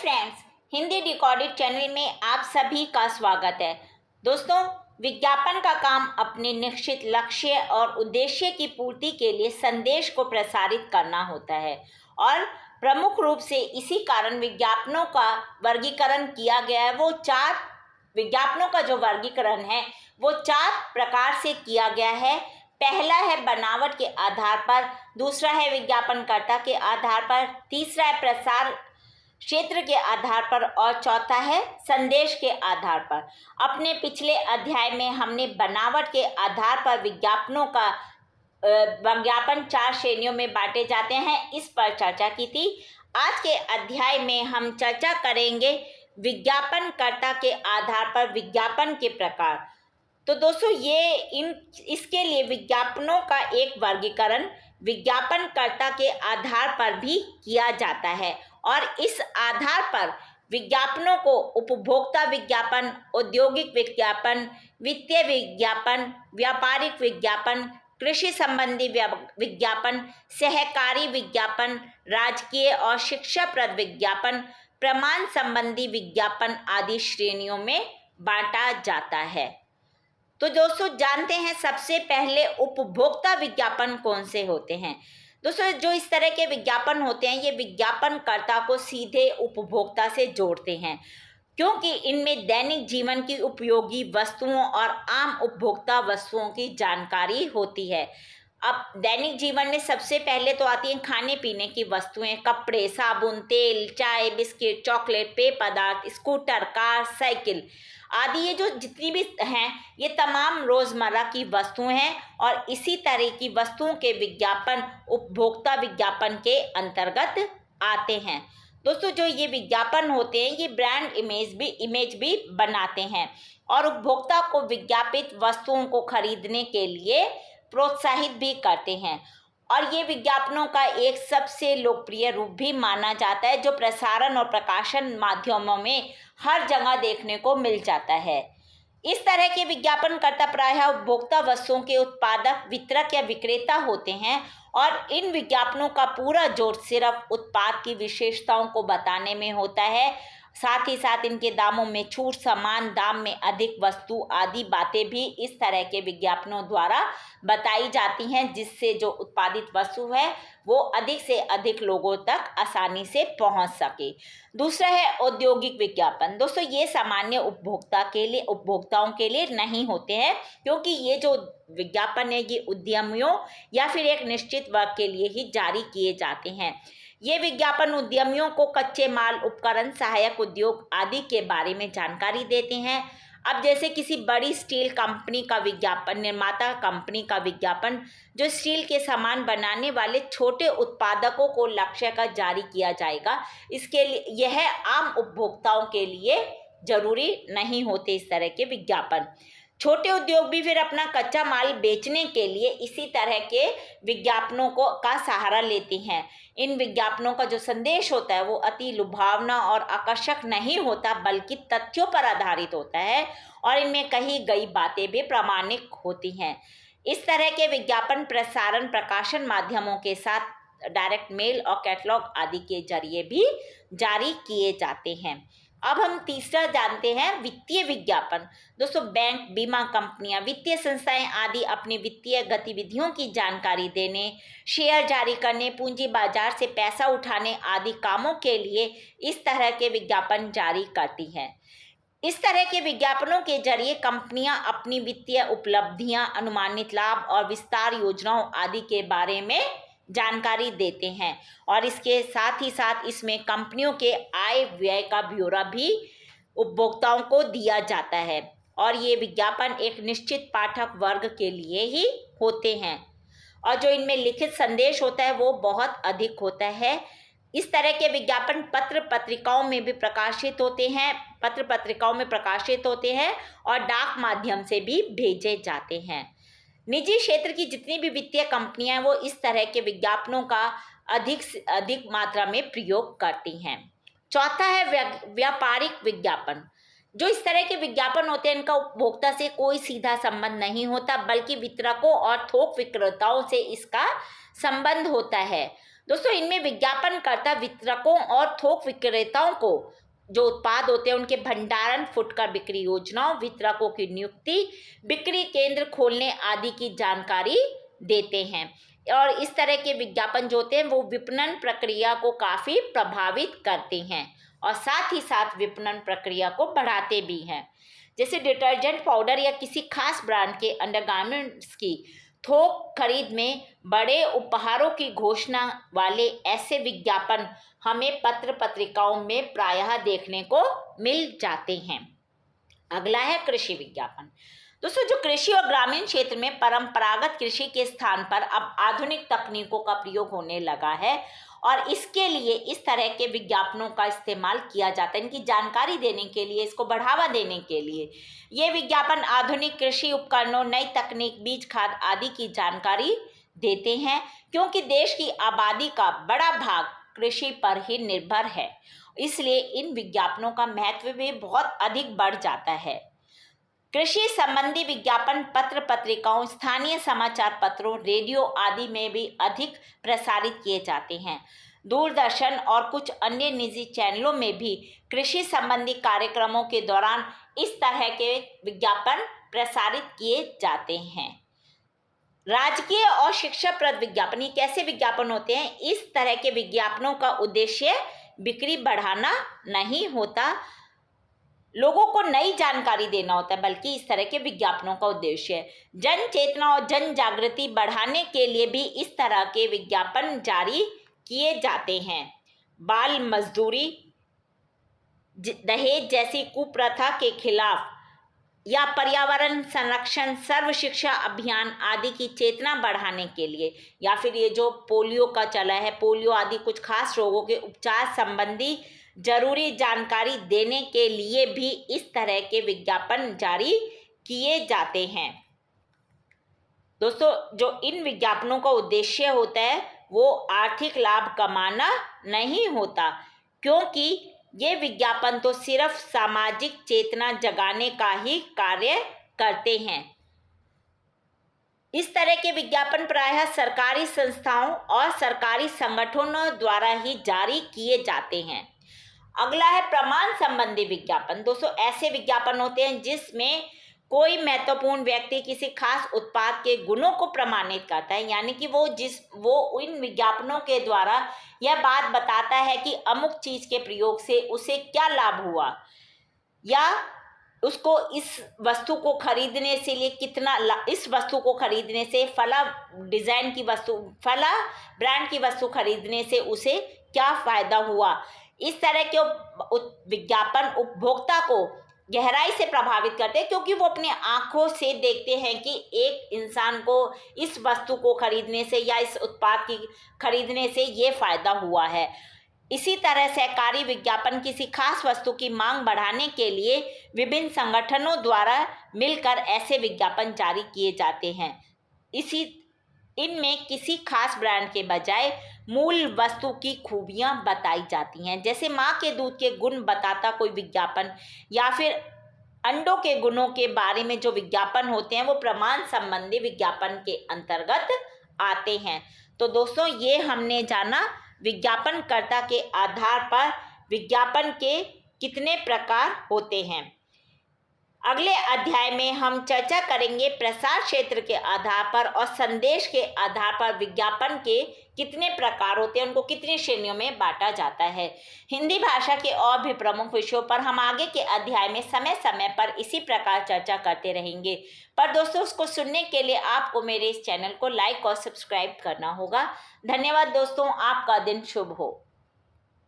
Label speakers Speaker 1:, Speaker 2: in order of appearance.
Speaker 1: Friends, Hindi decoded channel में आप सभी का स्वागत है। दोस्तों, विज्ञापन का काम अपने निश्चित लक्ष्य और उद्देश्य की पूर्ति के लिए संदेश को प्रसारित करना होता है और प्रमुख रूप से इसी कारण विज्ञापनों का वर्गीकरण किया गया है। विज्ञापनों का जो वर्गीकरण है वो 4 प्रकार से किया गया है। पहला है बनावट के आधार पर, दूसरा है विज्ञापनकर्ता के आधार पर, तीसरा है प्रसार क्षेत्र के आधार पर और चौथा है संदेश के आधार पर। अपने पिछले अध्याय में हमने बनावट के आधार पर विज्ञापनों का विज्ञापन 4 श्रेणियों में बांटे जाते हैं, इस पर चर्चा की थी। आज के अध्याय में हम चर्चा करेंगे विज्ञापनकर्ता के आधार पर विज्ञापन के प्रकार। तो दोस्तों, इसके लिए विज्ञापनों का एक वर्गीकरण विज्ञापनकर्ता के आधार पर भी किया जाता है और इस आधार पर विज्ञापनों को उपभोक्ता विज्ञापन, औद्योगिक विज्ञापन, वित्तीय विज्ञापन, व्यापारिक विज्ञापन, कृषि संबंधी विज्ञापन, सहकारी विज्ञापन, राजकीय और शिक्षाप्रद विज्ञापन, प्रमाण संबंधी विज्ञापन आदि श्रेणियों में बांटा जाता है। तो दोस्तों, जानते हैं सबसे पहले उपभोक्ता विज्ञापन कौन से होते हैं। दोस्तों, जो इस तरह के विज्ञापन होते हैं ये विज्ञापनकर्ता को सीधे उपभोक्ता से जोड़ते हैं, क्योंकि इनमें दैनिक जीवन की उपयोगी वस्तुओं और आम उपभोक्ता वस्तुओं की जानकारी होती है। अब दैनिक जीवन में सबसे पहले तो आती हैं खाने पीने की वस्तुएं, कपड़े, साबुन, तेल, चाय, बिस्किट, चॉकलेट, पेय पदार्थ, स्कूटर, कार, साइकिल आदि। ये जो जितनी भी हैं ये तमाम रोज़मर्रा की वस्तुएं हैं और इसी तरह की वस्तुओं के विज्ञापन उपभोक्ता विज्ञापन के अंतर्गत आते हैं। दोस्तों, जो ये विज्ञापन होते हैं ये ब्रांड इमेज भी बनाते हैं और उपभोक्ता को विज्ञापित वस्तुओं को खरीदने के लिए प्रोत्साहित भी करते हैं और ये विज्ञापनों का एक सबसे लोकप्रिय रूप भी माना जाता है, जो प्रसारण और प्रकाशन माध्यमों में हर जगह देखने को मिल जाता है। इस तरह के विज्ञापनकर्ता प्रायः उपभोक्ता वस्तुओं के उत्पादक, वितरक या विक्रेता होते हैं और इन विज्ञापनों का पूरा जोर सिर्फ उत्पाद की विशेषताओं को बताने में होता है। साथ ही साथ इनके दामों में छूट, समान दाम में अधिक वस्तु आदि बातें भी इस तरह के विज्ञापनों द्वारा बताई जाती हैं, जिससे जो उत्पादित वस्तु है वो अधिक से अधिक लोगों तक आसानी से पहुंच सके। दूसरा है औद्योगिक विज्ञापन। दोस्तों, ये सामान्य उपभोक्ताओं के लिए नहीं होते हैं, क्योंकि ये जो विज्ञापन है ये उद्यमियों या फिर एक निश्चित वर्ग के लिए ही जारी किए जाते हैं। ये विज्ञापन उद्यमियों को कच्चे माल, उपकरण, सहायक उद्योग आदि के बारे में जानकारी देते हैं। अब जैसे किसी बड़ी स्टील कंपनी का विज्ञापन, निर्माता कंपनी का विज्ञापन जो स्टील के सामान बनाने वाले छोटे उत्पादकों को लक्ष्य कर जारी किया जाएगा, इसके लिए यह आम उपभोक्ताओं के लिए जरूरी नहीं होते इस तरह के विज्ञापन। छोटे उद्योग भी फिर अपना कच्चा माल बेचने के लिए इसी तरह के विज्ञापनों का सहारा लेते हैं। इन विज्ञापनों का जो संदेश होता है वो अति लुभावना और आकर्षक नहीं होता, बल्कि तथ्यों पर आधारित होता है और इनमें कही गई बातें भी प्रामाणिक होती हैं। इस तरह के विज्ञापन प्रसारण प्रकाशन माध्यमों के साथ डायरेक्ट मेल और कैटलॉग आदि के जरिए भी जारी किए जाते हैं। अब हम तीसरा जानते हैं वित्तीय विज्ञापन। दोस्तों, बैंक, बीमा कंपनियां, वित्तीय संस्थाएं आदि अपनी वित्तीय गतिविधियों की जानकारी देने, शेयर जारी करने, पूंजी बाजार से पैसा उठाने आदि कामों के लिए इस तरह के विज्ञापन जारी करती हैं। इस तरह के विज्ञापनों के जरिए कंपनियां अपनी वित्तीय उपलब्धियां, अनुमानित लाभ और विस्तार योजनाओं आदि के बारे में जानकारी देते हैं और इसके साथ ही साथ इसमें कंपनियों के आय व्यय का ब्यौरा भी उपभोक्ताओं को दिया जाता है और ये विज्ञापन एक निश्चित पाठक वर्ग के लिए ही होते हैं और जो इनमें लिखित संदेश होता है वो बहुत अधिक होता है। इस तरह के विज्ञापन पत्र पत्रिकाओं में प्रकाशित होते हैं और डाक माध्यम से भी भेजे जाते हैं। निजी क्षेत्र की जितनी भी वित्तीय कंपनियां वो इस तरह के विज्ञापनों का अधिक से अधिक मात्रा में प्रयोग करती हैं। चौथा है व्यापारिक विज्ञापन। जो इस तरह के विज्ञापन होते हैं इनका उपभोक्ता से कोई सीधा संबंध नहीं होता, बल्कि वितरकों और थोक विक्रेताओं से इसका संबंध होता है। दोस्तों इनमें विज्ञापनकर्ता वितरकों और थोक विक्रेताओं को जो उत्पाद होते हैं उनके भंडारण, फुटकर बिक्री योजनाओं, वितरकों की नियुक्ति, बिक्री केंद्र खोलने आदि की जानकारी देते हैं। और इस तरह के विज्ञापन जो होते हैं वो विपणन प्रक्रिया को काफ़ी प्रभावित करते हैं और साथ ही साथ विपणन प्रक्रिया को बढ़ाते भी हैं। जैसे डिटर्जेंट पाउडर या किसी खास ब्रांड के अंडरगारमेंट्स की थोक खरीद में बड़े उपहारों की घोषणा वाले ऐसे विज्ञापन हमें पत्र पत्रिकाओं में प्रायः देखने को मिल जाते हैं। अगला है कृषि विज्ञापन। दोस्तों जो कृषि और ग्रामीण क्षेत्र में परंपरागत कृषि के स्थान पर अब आधुनिक तकनीकों का प्रयोग होने लगा है और इसके लिए इस तरह के विज्ञापनों का इस्तेमाल किया जाता है, इनकी जानकारी देने के लिए, इसको बढ़ावा देने के लिए। ये विज्ञापन आधुनिक कृषि उपकरणों, नई तकनीक, बीज, खाद आदि की जानकारी देते हैं क्योंकि देश की आबादी का बड़ा भाग कृषि पर ही निर्भर है, इसलिए इन विज्ञापनों का महत्व भी बहुत अधिक बढ़ जाता है। कृषि संबंधी विज्ञापन पत्र पत्रिकाओं, स्थानीय समाचार पत्रों, रेडियो आदि में भी अधिक प्रसारित किए जाते हैं। दूरदर्शन और कुछ अन्य निजी चैनलों में भी कृषि संबंधी कार्यक्रमों के दौरान इस तरह के विज्ञापन प्रसारित किए जाते हैं। राजकीय और शिक्षाप्रद विज्ञापन, ये कैसे विज्ञापन होते हैं? इस तरह के विज्ञापनों का उद्देश्य बिक्री बढ़ाना नहीं होता, लोगों को नई जानकारी देना होता है, बल्कि इस तरह के विज्ञापनों का उद्देश्य जन चेतना और जन जागृति बढ़ाने के लिए भी इस तरह के विज्ञापन जारी किए जाते हैं। बाल मजदूरी, दहेज जैसी कुप्रथा के खिलाफ या पर्यावरण संरक्षण, सर्व शिक्षा अभियान आदि की चेतना बढ़ाने के लिए, या फिर ये जो पोलियो का चला है, पोलियो आदि कुछ खास रोगों के उपचार संबंधी जरूरी जानकारी देने के लिए भी इस तरह के विज्ञापन जारी किए जाते हैं। दोस्तों जो इन विज्ञापनों का उद्देश्य होता है वो आर्थिक लाभ कमाना नहीं होता, क्योंकि ये विज्ञापन तो सिर्फ सामाजिक चेतना जगाने का ही कार्य करते हैं। इस तरह के विज्ञापन प्रायः सरकारी संस्थाओं और सरकारी संगठनों द्वारा ही जारी किए जाते हैं। अगला है प्रमाण संबंधी विज्ञापन। दोस्तों ऐसे विज्ञापन होते हैं जिसमें कोई महत्वपूर्ण व्यक्ति किसी खास उत्पाद के गुणों को प्रमाणित करता है, यानी कि वो इन विज्ञापनों के द्वारा यह बात बताता है कि अमुक चीज के प्रयोग से उसे क्या लाभ हुआ, या उसको इस वस्तु को खरीदने से लिए कितना, इस वस्तु को खरीदने से, फला डिजाइन की वस्तु, फला ब्रांड की वस्तु खरीदने से उसे क्या फायदा हुआ। इस तरह के विज्ञापन उपभोक्ता को गहराई से प्रभावित करते हैं, क्योंकि वो अपने आंखों से देखते हैं कि एक इंसान को इस वस्तु को खरीदने से या इस उत्पाद की खरीदने से ये फायदा हुआ है। इसी तरह सहकारी विज्ञापन किसी खास वस्तु की मांग बढ़ाने के लिए विभिन्न संगठनों द्वारा मिलकर ऐसे विज्ञापन जारी किए जाते हैं। इनमें किसी खास ब्रांड के बजाय मूल वस्तु की खूबियां बताई जाती हैं, जैसे माँ के दूध के गुण बताता कोई विज्ञापन, या फिर अंडों के गुणों के बारे में जो विज्ञापन होते हैं वो प्रमाण संबंधी विज्ञापन के अंतर्गत आते हैं। तो दोस्तों ये हमने जाना विज्ञापनकर्ता के आधार पर विज्ञापन के कितने प्रकार होते हैं। अगले अध्याय में हम चर्चा करेंगे प्रसार क्षेत्र के आधार पर और संदेश के आधार पर विज्ञापन के कितने प्रकार होते हैं, उनको कितनी श्रेणियों में बांटा जाता है। हिंदी भाषा के और भी प्रमुख विषयों पर हम आगे के अध्याय में समय समय पर इसी प्रकार चर्चा करते रहेंगे। पर दोस्तों उसको सुनने के लिए आपको मेरे इस चैनल को लाइक और सब्सक्राइब करना होगा। धन्यवाद दोस्तों, आपका दिन शुभ हो।